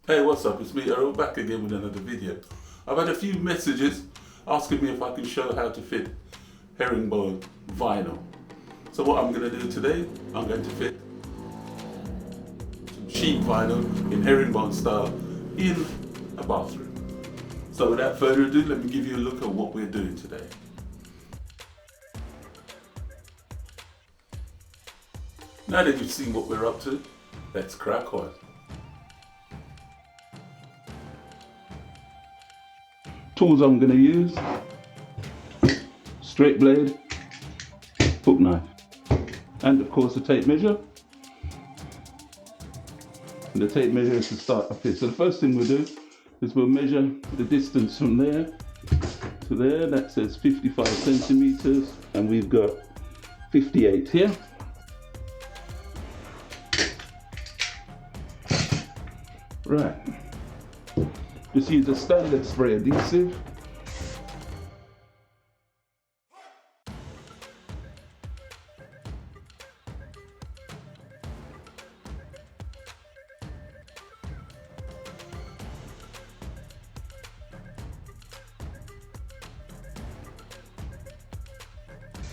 Hey, what's up? It's me, Errol, back again with another video. I've had a few messages asking me if I can show how to fit herringbone vinyl. So what I'm going to do today, I'm going to fit some sheet vinyl in herringbone style in a bathroom. So without further ado, let me give you a look at what we're doing today. Now that you've seen what we're up to, let's crack on. Tools I'm going to use: straight blade, hook knife, and of course a tape measure. And the tape measure is to start up here. So the first thing we'll do is we'll measure the distance from there to there. That says 55 centimeters, and we've got 58 here. Right. Just use a standard spray adhesive.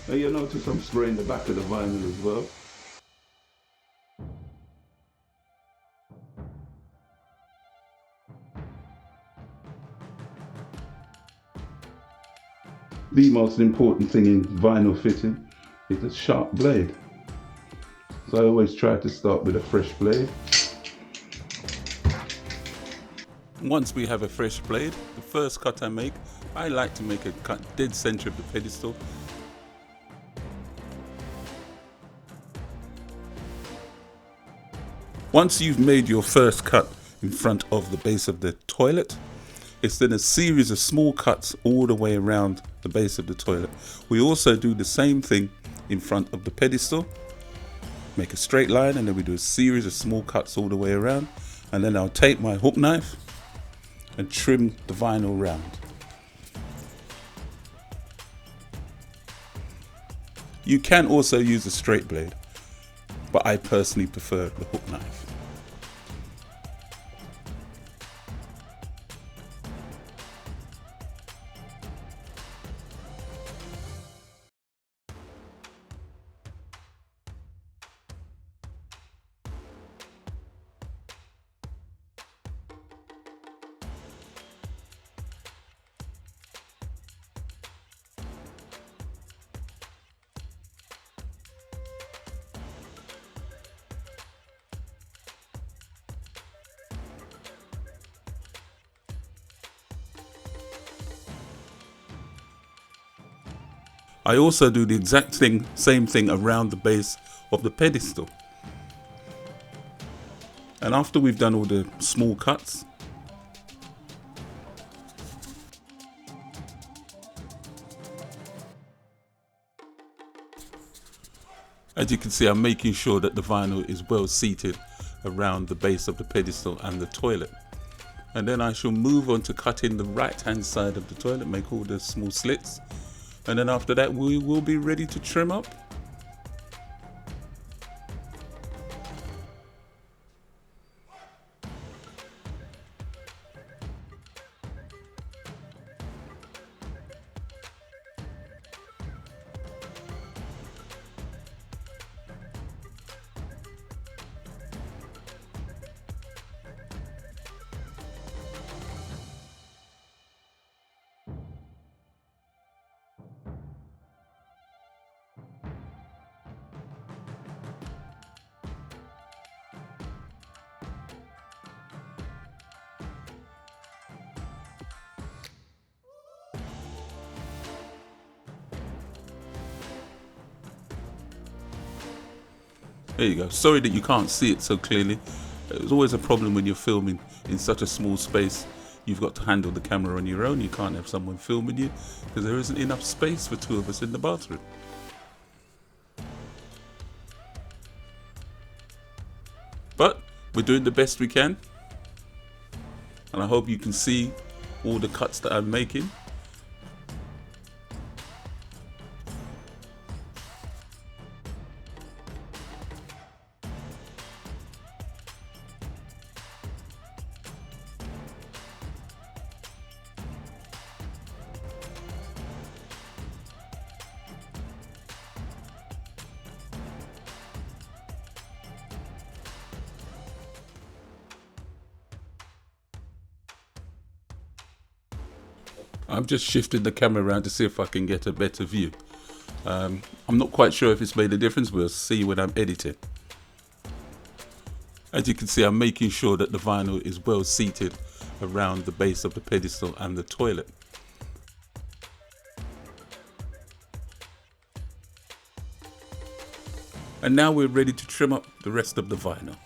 Now you'll notice I'm spraying the back of the vinyl as well. The most important thing in vinyl fitting is a sharp blade. So I always try to start with a fresh blade. Once we have a fresh blade, the first cut I like to make a cut dead center of the pedestal. Once you've made your first cut in front of the base of the toilet, it's then a series of small cuts all the way around the base of the toilet. We also do the same thing in front of the pedestal. Make a straight line, and then we do a series of small cuts all the way around. And then I'll take my hook knife and trim the vinyl round. You can also use a straight blade, but I personally prefer the hook knife. I also do the exact same thing around the base of the pedestal. And after we've done all the small cuts, as you can see, I'm making sure that the vinyl is well seated around the base of the pedestal and the toilet. And then I shall move on to cutting the right hand side of the toilet, make all the small slits. And then after that, we will be ready to trim up. There you go. Sorry that you can't see it so clearly. There's always a problem when you're filming in such a small space. You've got to handle the camera on your own. You can't have someone filming you because there isn't enough space for two of us in the bathroom. But we're doing the best we can. And I hope you can see all the cuts that I'm making. I'm just shifting the camera around to see if I can get a better view. I'm not quite sure if it's made a difference. We'll see when I'm editing. As you can see, I'm making sure that the vinyl is well seated around the base of the pedestal and the toilet. And now we're ready to trim up the rest of the vinyl.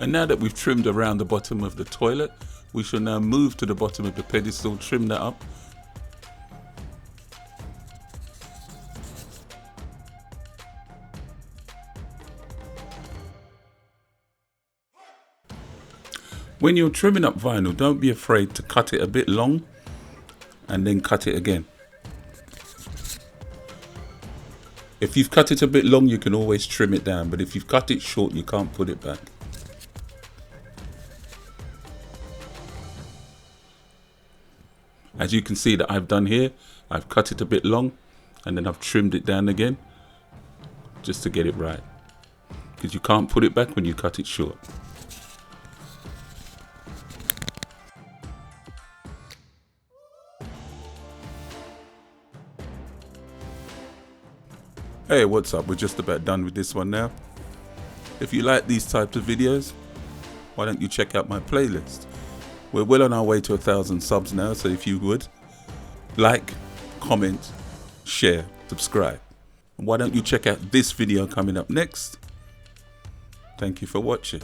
And now that we've trimmed around the bottom of the toilet, we shall now move to the bottom of the pedestal, trim that up. When you're trimming up vinyl, don't be afraid to cut it a bit long and then cut it again. If you've cut it a bit long, you can always trim it down, but if you've cut it short, you can't put it back. As you can see that I've done here, I've cut it a bit long and then I've trimmed it down again just to get it right, because you can't put it back when you cut it short. Hey, what's up? We're just about done with this one now. If you like these types of videos, why don't you check out my playlist? We're well on our way to 1,000 subs now, so if you would, like, comment, share, subscribe. And why don't you check out this video coming up next? Thank you for watching.